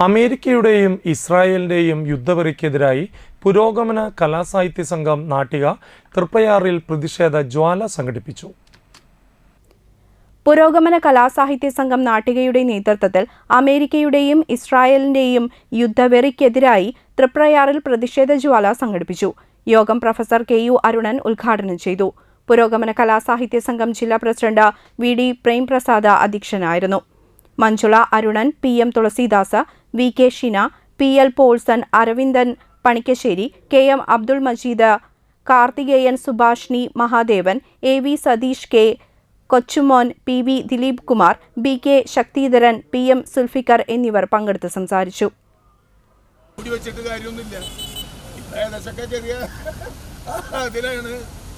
അമേരിക്കയുടെയും ഇസ്രായേലിന്റെയും യുദ്ധവെറിക്കെതിരായി പുരോഗമന കലാസാഹിത്യ സംഘം നാട്ടിക തൃപ്രയാറിൽ പ്രതിഷേധ ജ്വാല സംഘടിപ്പിച്ചു. പുരോഗമന കലാസാഹിത്യ സംഘം നാട്ടികയുടെ നേതൃത്വത്തിൽ അമേരിക്കയുടെയും ഇസ്രായേലിന്റെയും യുദ്ധവെറിക്കെതിരായി തൃപ്രയാറിൽ പ്രതിഷേധ ജ്വാല സംഘടിപ്പിച്ചു. യോഗം പ്രൊഫസർ കെ.യു. അരുണൻ ഉദ്ഘാടനം ചെയ്തു. പുരോഗമന കലാസാഹിത്യ സംഘം ജില്ലാ പ്രസിഡന്റ് വി.ഡി. പ്രേംപ്രസാദ് അധ്യക്ഷനായിരുന്നു. Manjula Arunan, P M. Thulasidas, V K. Shina, P L. Paulson, Aravindan Panikkassery, K M. Abdul Majeed, Karthikeyan, Subhashini Mahadevan, A V. Satheesh, K. Kochumon, P V. Dileep Kumar, B K. Sakthidharan, P M. Sulfikar എന്നിവർ പങ്കെടുത്ത് സംസാരിച്ചു.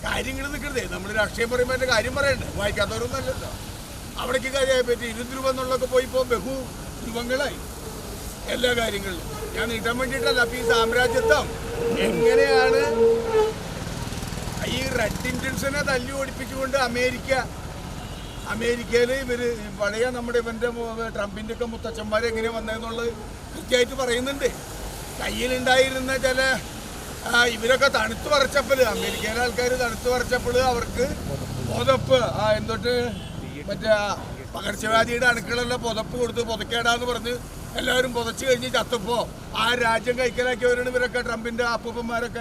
കാര്യങ്ങൾ നിൽക്കരുതേ, നമ്മൾ രാഷ്ട്രീയം പറയുമ്പോൾ എൻ്റെ കാര്യം പറയണ്ടേ, വായിക്കാത്തവരൊന്നും അല്ലല്ലോ. അവിടേക്ക് കാര്യമായി പറ്റി 20 രൂപ എന്നുള്ളതൊക്കെ പോയിപ്പോൾ ബഹു രൂപങ്ങളായി എല്ലാ കാര്യങ്ങളിലും. ഞാൻ നീട്ടാൻ വേണ്ടിയിട്ടല്ല. അപ്പം ഈ സാമ്രാജ്യത്വം എങ്ങനെയാണ് ഈ റെഡ് ഇന്ത്യൻസിനെ തല്ലി ഓടിപ്പിച്ചുകൊണ്ട് അമേരിക്കയിൽ ഇവർ പഴയ നമ്മുടെ ഇവൻ്റെ ട്രംപിൻ്റെ ഒക്കെ മുത്തച്ഛന്മാർ എങ്ങനെ വന്നതെന്നുള്ളത് കൃത്യമായിട്ട് പറയുന്നുണ്ട്. കയ്യിലുണ്ടായിരുന്ന ചില ഇവരൊക്കെ തണുത്ത് വരച്ചപ്പോൾ, അമേരിക്കയിലെ ആൾക്കാർ തണുത്ത് വരച്ചപ്പോൾ അവർക്ക് പുതപ്പ് എന്തൊട്ട് മറ്റേ പകർച്ചവ്യാധിയുടെ അണുക്കളെല്ലാം പുതപ്പ് കൊടുത്ത് പുതക്കേടാന്ന് പറഞ്ഞ് എല്ലാവരും പുതച്ച് കഴിഞ്ഞ് ചത്തപ്പോൾ ആ രാജ്യം കൈക്കലാക്കിയവരാണ് ഇവരൊക്കെ, ട്രംപിൻ്റെ അപ്പൂപ്പന്മാരൊക്കെ.